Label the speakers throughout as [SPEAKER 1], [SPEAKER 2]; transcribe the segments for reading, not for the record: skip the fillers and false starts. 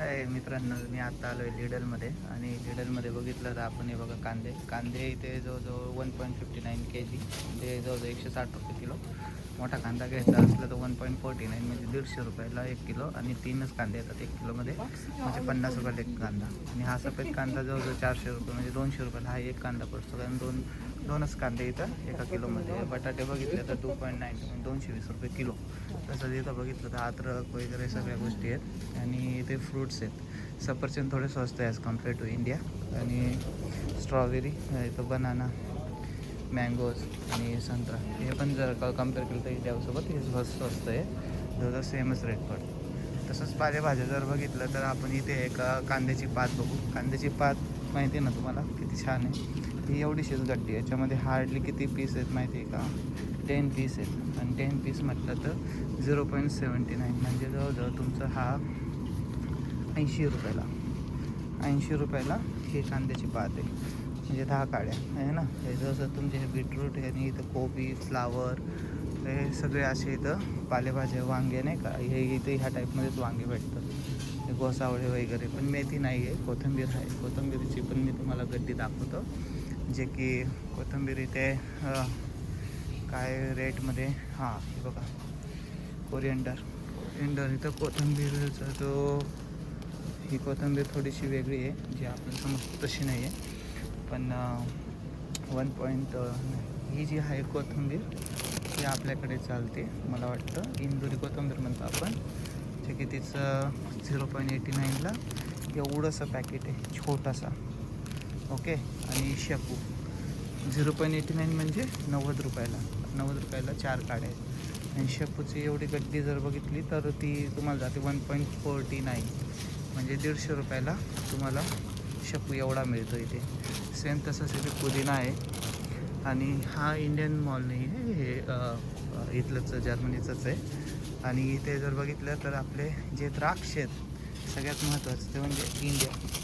[SPEAKER 1] हाय मित्रांनो, मी आता आलो आहे लिडलमध्ये आणि लिडलमध्ये बघितलं तर आपण हे बघा कांदे इथे जवळजवळ 1.59 kg, म्हणजे जवळजवळ 160 रुपये किलो. मोठा कांदा घ्यायचा असला तर 1.49 म्हणजे 150 रुपयाला 1 किलो, आणि 3च कांदे येतात 1 किलोमध्ये, म्हणजे 50 रुपयाला एक कांदा. आणि हा सफेद कांदा जवळजवळ 400 रुपये म्हणजे 200 रुपयाला हा एक कांदा पडतो, कारण दोनच कांदे इथं एका किलोमध्ये. बटाटे बघितले तर 2.9 म्हणजे 220 रुपये किलो. तसंच इथं बघितलं तर अद्रक वगैरे सगळ्या गोष्टी आहेत. आणि इथे फ्रूट्स आहेत. सफरचंद थोडे स्वस्त आहे ॲज कम्पेअर टू इंडिया. आणि स्ट्रॉबेरी, इथं बनाना, मँगोज आणि संत्रा हे पण जर कम्पेअर केलं तर इंडियासोबत हे स्वस्त आहे, जवळजवळ सेमच रेट पडतो. तसंच पालेभाज्या जर बघितलं तर आपण इथे एक कांद्याची पात बघू. कांद्याची पात माहिती आहे ना तुम्हाला, किती छान आहे. ही एवढीशीच गड्डी, याच्यामध्ये हार्डली किती पीस आहेत माहिती आहे का, 10 पीस आहेत. आणि 10 पीस म्हटलं तर 0.79 म्हणजे जवळजवळ तुमचं हा 80 रुपयाला हे कांद्याची पात आहे, म्हणजे 10 काड्या आहे ना. हे जसं तुमचे हे बीटरूट आहे, आणि इथं कोबी, फ्लावर, हे सगळे असे इथं पालेभाज्या, वांगे नाही का, हे इथे ह्या टाईपमध्येच वांगे भेटतात, गोसावळे वगैरे. पण मेथी नाही आहे, कोथिंबीर आहे. कोथिंबीरीची पण मी तुम्हाला गड्डी दाखवतो, जे की कोथिंबीर इथे काय रेटमध्ये. हां, हे बघा, कोरिएंडर इथं कोथिंबीरचा ही कोथिंबीर थोडीशी वेगळी आहे, जी आपण समजतो तशी नाही आहे. पण ही जी आहे कोथिंबीर ही आपल्याकडे चालते, मला वाटतं इंदुरी कोथिंबीर म्हणतो आपण, जे की तिचं 0.89ला एवढंसं पॅकेट आहे, छोटासा. ओके. आणि शेपू 0.89 म्हणजे 90 रुपयाला 4 काड्या आहेत. आणि शेपूची एवढी गड्डी जर बघितली तर ती तुम्हाला जाते 1.49 म्हणजे 150 रुपयाला तुम्हाला शेपू एवढा मिळतो इथे. सेम तसंच इथे पुदिना आहे. आणि हा इंडियन मॉल नाही आहे, हे इथलंच जर्मनीचंच आहे. आणि इथे जर बघितलं तर आपले जे द्राक्ष आहेत सगळ्यात महत्त्वाचं ते म्हणजे इंडिया.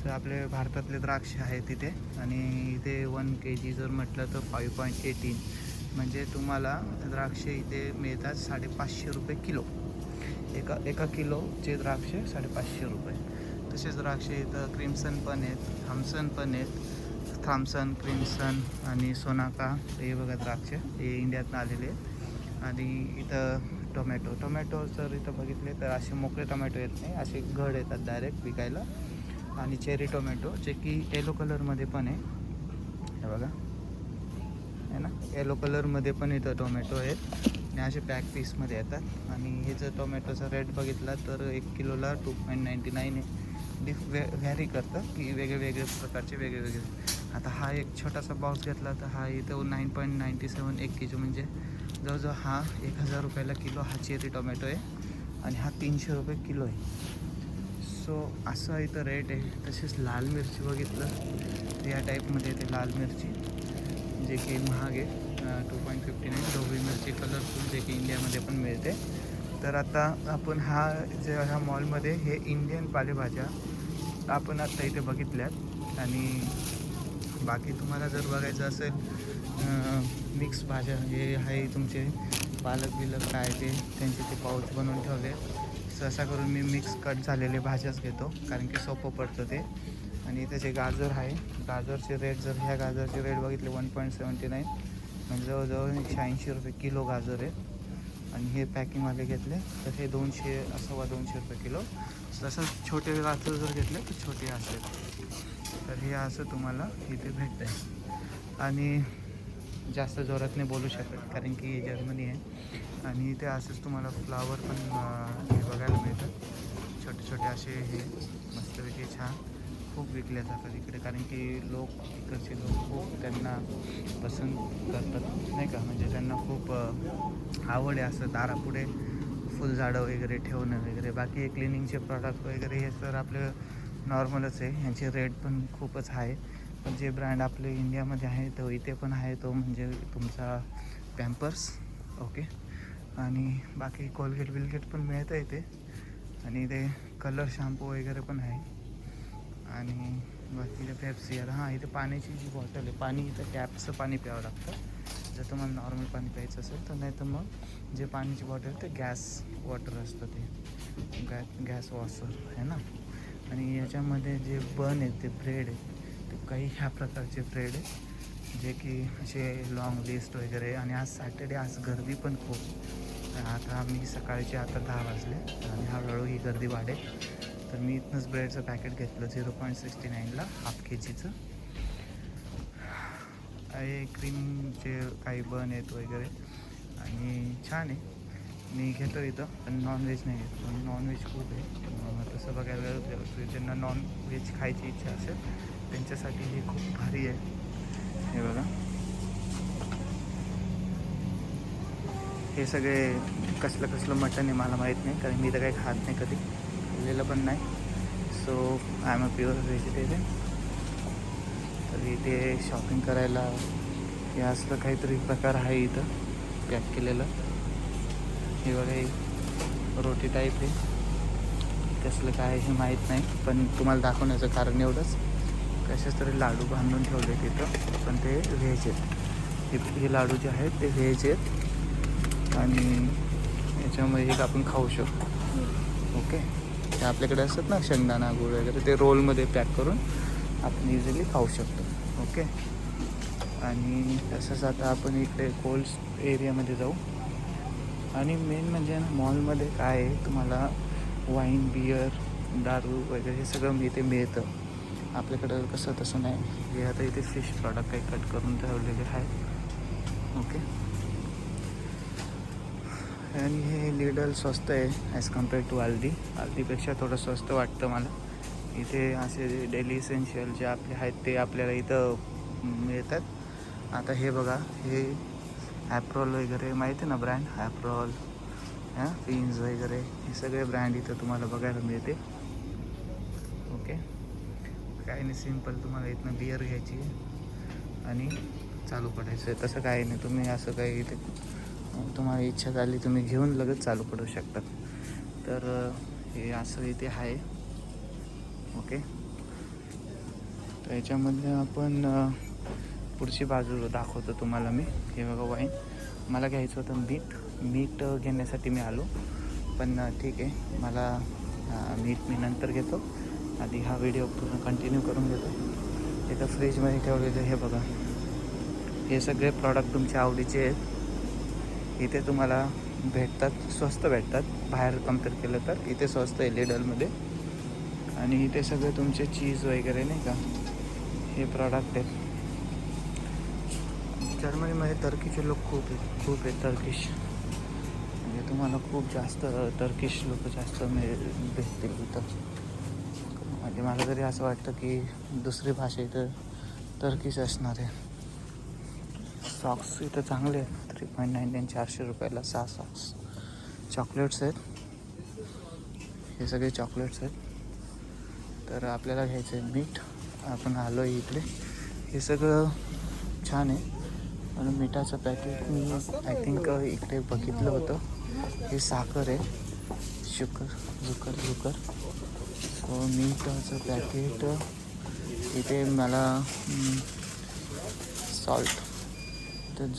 [SPEAKER 1] तर आपले भारतातले द्राक्ष आहेत तिथे. आणि इथे 1 kg जर म्हटलं तर 5.18 म्हणजे तुम्हाला द्राक्ष इथे मिळतात 550 रुपये किलो. एका किलोचे द्राक्ष 550 रुपये. तसेच द्राक्ष इथं क्रिम्सन पण आहेत, थॉम्सन पण आहेत. थॉम्सन, क्रिम्सन आणि सोनाका हे बघा द्राक्ष, हे इंडियातून आलेले आहेत. आणि इथं टोमॅटो जर इथं बघितले तर असे मोकळे टोमॅटो येत नाही, असे घड येतात डायरेक्ट विकायला. आणि चेरी टोमॅटो, जे की येलो कलरमध्ये पण आहे, हे बघा आहे ना, येलो कलरमध्ये पण इथं टोमॅटो आहेत, आणि असे पॅक पीसमध्ये येतात. आणि हे जर टोमॅटोचा रेट बघितला तर 1 किलोला 2.99 आहे. व्हॅरी करतं की वेगळे प्रकारचे वेगळे. आता हा एक छोटासा बॉक्स घेतला तर हा इथं 9.97 1 kg म्हणजे जवळजवळ हा 1000 रुपयाला किलो हा चेरी टोमॅटो आहे. आणि हा 300 रुपये किलो आहे. सो असं इथं रेट आहे. तसेच लाल मिरची बघितलं तर या टाईपमध्ये येते लाल मिरची, जे की महाग आहे, 2.59. ढोबळी मिरची कलरफुल, जे की इंडियामध्ये पण मिळते. तर आता आपण ह्या मॉलमध्ये हे इंडियन पालेभाज्या आपण आत्ता इथे बघितल्यात. आणि बाकी तुम्हाला जर बघायचं असेल मिक्स भाज्या, हे आहे तुमचे पालक बिलक काय त्यांचे ते पाऊच बनवून ठेवले. सहसा करून मी मिक्स कट झालेले भाज्याच घेतो, कारण की सोपं पडतं ते. आणि त्याचे गाजर आहे, गाजरचे रेट जर ह्या गाजरचे रेट बघितले 1.79 म्हणजे जवळजवळ 180 रुपये किलो गाजर आहे. आणि हे पॅकिंगवाले घेतले तर हे 200 रुपये किलो. तसंच छोटे गाजर जर घेतले तर छोटे असेल, तर हे असं तुम्हाला इथे भेटतं आहे. आणि जास्त जोरात नाही बोलू शकत, कारण की जर्मनी आहे. आणि इथे असंच तुम्हाला फ्लावर पण हे बघायला मिळतात, छोटे असे. हे मस्तपैकी छान खूप विकले जातात इकडे, कारण की इकडचे लोक खूप त्यांना पसंत करतात नाही का, म्हणजे त्यांना खूप आवड आहे असं दारापुढे फुलझाडं वगैरे ठेवणं वगैरे. बाकी हे क्लिनिंगचे प्रॉडक्ट वगैरे हे तर आपलं नॉर्मलच आहे, ह्यांचे रेट पण खूपच आहे. पण जे ब्रँड आपले इंडियामध्ये आहे तो इथे पण आहे, तो म्हणजे तुमचा पॅम्पर्स. ओके. आणि बाकी कोलगेट पण मिळतं इथे. आणि इथे कलर शॅम्पू वगैरे पण आहे. आणि बाकी इथे पेप्सी. हां, इथे पाण्याची जी बॉटल आहे, पाणी इथं टॅपचं पाणी प्यावं लागतं, जर तुम्हाला नॉर्मल पाणी प्यायचं असेल तर, नाही तर मग जे पाण्याची बॉटल ते गॅस वॉटर असतं, ते गॅस वॉशर आहे ना. आणि याच्यामध्ये जे बन आहेत ते ब्रेड आहे ते काही ह्या प्रकारचे ब्रेड आहे जे की असे लॉंग लिस्ट वगैरे. आणि आज सॅटर्डे, आज गर्दी पण खूप. आता मी सकाळचे आता 10 वाजले आणि हळूहळू ही गर्दी वाढेल. तर मी इथनंच ब्रेडचं पॅकेट घेतलं 0.69ला हाफ KGचं. आहे क्रीमचे काही बन आहेत वगैरे आणि छान आहे. मी घेतो इथं, पण नॉनव्हेज नाही घेत, पण नॉनव्हेज खूप आहे. तसं बघायला गेलं ज्यांना नॉनव्हेज खायची इच्छा असेल त्यांच्यासाठी हे खूप भारी आहे. हे बघा, हे सगळे कसलं मटण आहे मला माहीत नाही, कारण मी तर काही खात नाही, कधी खाल्लेलं पण नाही. So I am a pure vegetarian. तर इथे शॉपिंग करायला हे असलं काहीतरी प्रकार आहे इथं पॅक केलेलं. हे बघा, हे रोटी टाईप आहे, कसलं काय हे माहीत नाही, पण तुम्हाला दाखवण्याचं कारण एवढंच. कशाच तरी लाडू बांधून ठेवले तिथं, पण ते व्हेज आहेत. हे लाडू जे आहेत ते व्हेज आहेत आणि याच्यामध्ये एक आपण खाऊ शकतो. ओके, ते आपल्याकडे असतात ना शेंगदाणा गूळ वगैरे, ते रोलमध्ये पॅक करून आपण इझिली खाऊ शकतो. ओके, आणि तसंच आता आपण इकडे कोल्ड एरियामध्ये जाऊ. आणि मेन म्हणजे ना, मॉलमध्ये काय आहे, तुम्हाला वाईन, बियर, दारू वगैरे हे सगळं इथे मिळतं. आपल्याकडं कसं तसं नाही. हे आता इथे फिश प्रॉडक्ट काही कट करून ठेवलेले आहेत. ओके, आणि हे लिडल स्वस्त आहे ॲज कम्पेअर टू आल्दीपेक्षा थोडं स्वस्त वाटतं मला. इथे असे डेली इसेन्शियल जे आपले आहेत ते आपल्याला इथं मिळतात. आता हे बघा, हे ॲप्रॉल वगैरे माहिती आहे ना ब्रँड, ॲप्रॉल, फिन्स वगैरे, हे सगळे ब्रँड इथं तुम्हाला बघायला मिळते. ओके, काही नाही, सिम्पल तुम्हाला इथनं बियर घ्यायची आणि चालू पडायचं आहे. तसं काही नाही, तुम्ही असं काही इथे तुम्हाला इच्छा झाली तुम्ही घेऊन लगेच चालू पडू शकता. तर हे असं इथे आहे. ओके, तर याच्यामध्ये आपण पुढची बाजू दाखवतो तुम्हाला मी. हे बघा, वाईन मला घ्यायचं होतं. मीठ घेण्यासाठी मी आलो, पण ठीक आहे, मला मीठ मी नंतर घेतो. आधी हा व्हिडिओ पूर्ण कंटिन्यू करून घेतो. इथं फ्रीजमध्ये ठेवलेलं हे बघा, हे सगळे प्रॉडक्ट तुमच्या आवडीचे आहेत. इथे तुम्हाला भेटतात, स्वस्त भेटतात बाहेर कम्पेअर केलं तर. इथे स्वस्त आहे लिडलमध्ये. आणि इथे सगळे तुमचे चीज वगैरे नाही का, हे प्रॉडक्ट आहेत. जर्मनीमध्ये टर्कीचे लोक खूप आहेत टर्किश, म्हणजे तुम्हाला खूप जास्त टर्किश लोक जास्त भेटतील इथं. म्हणजे मला तरी असं वाटतं की दुसरी भाषा इथं टर्किश असणार आहे. सॉक्स इथं चांगले आहेत, 3.99 400 रुपयाला 6 सॉक्स. चॉकलेट्स आहेत, हे सगळे चॉकलेट्स आहेत. तर आपल्याला घ्यायचं आहे मीठ. आपण आलो आहे इकडे, हे सगळं छान आहे. आणि मिठाचं पॅकेट मी आय थिंक इकडे बघितलं होतं. हे साखर आहे, जुकर. सो मीठाचं पॅकेट इथे मला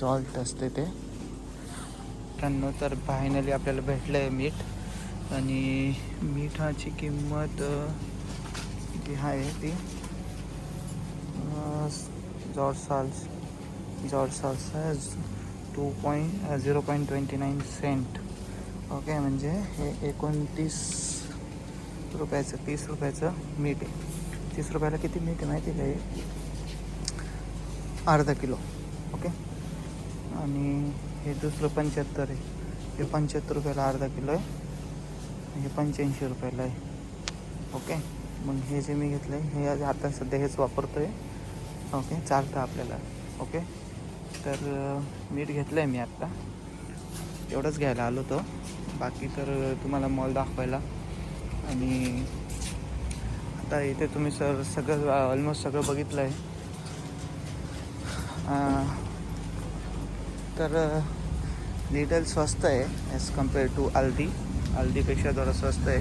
[SPEAKER 1] जॉल्ट असते ते त्यांना. तर फायनली आपल्याला भेटलं आहे मीठ. आणि मिठाची किंमत जी आहे ती जॉर्ज सॉल्स 0.29 सेंट. ओके, म्हणजे हे 29 रुपयाचं 30 रुपयाचं मीठ आहे. 30 रुपयाला किती मीठ आहे माहिती आहे का? अर्धा किलो. ओके, आणि हे दुसरं 75 आहे. हे 75 रुपयाला अर्धा किलो आहे. हे 85 रुपयाला आहे. ओके, मग हे जे मी घेतलं आहे हे आता सध्या हेच वापरतो आहे. ओके, चालतं आपल्याला. ओके, तर मीठ घेतलं आहे मी आत्ता, एवढंच घ्यायला आलो होतो. बाकी तर तुम्हाला मॉल दाखवायला. आणि आता इथे तुम्ही सगळं ऑलमोस्ट सगळं बघितलं आहे. तर लिडल स्वस्त आहे ॲज कम्पेअर टू आल्दीपेक्षा थोडं स्वस्त आहे.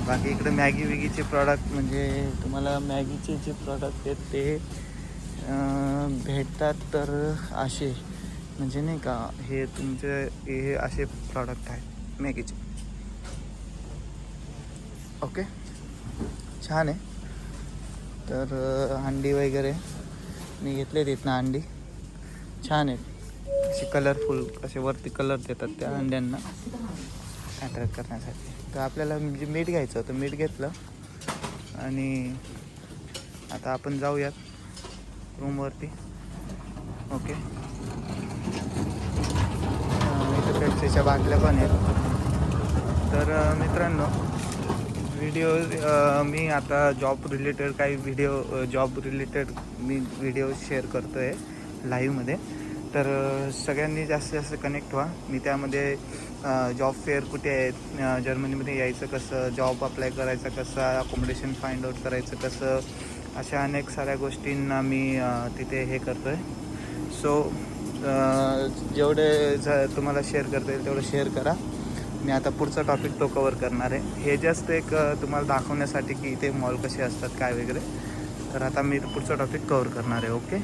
[SPEAKER 1] बाकी इकडे मॅगीचे प्रॉडक्ट, म्हणजे तुम्हाला मॅगीचे जे प्रॉडक्ट आहेत ते भेटतात. तर असे म्हणजे नाही का, हे तुमचे हे असे प्रॉडक्ट आहेत मॅगीचे. ओके, छान आहे. तर अंडी वगैरे मी घेतले तिथनं. अंडी छान आहेत, असे कलरफुल, असे वरती कलर देतात त्या अंड्यांना अट्रॅक्ट करण्यासाठी. तर आपल्याला म्हणजे मीठ घ्यायचं होतं, मीठ घेतलं आणि आता आपण जाऊयात रूमवरती. ओके, इथं पेप्सीच्या बाटल्या पण आहेत. तर मित्रांनो, मी आता जॉब रिलेटेड काही जॉब रिलेटेड मी व्हिडिओ शेअर करतो आहे लाईव्हमध्ये. तर सगळ्यांनी जास्तीत जास्त कनेक्ट व्हा. मी त्यामध्ये जॉब फेअर कुठे आहेत, जर्मनीमध्ये यायचं कसं, जॉब अप्लाय करायचा कसा, अकोमोडेशन फाइंड आउट करायचं कसं, अशा अनेक साऱ्या गोष्टींना मी तिथे हे करतो आहे. सो तुम्हाला शेअर करता येईल तेवढं शेअर करा. मी आता पुढचा टॉपिक तो कवर करणार आहे. हे जस्ट एक तुम्हाला दाखवण्यासाठी की इथे मॉल कसे असतात काय वगैरे. तर आता मी पुढचा टॉपिक कवर करणार आहे. ओके.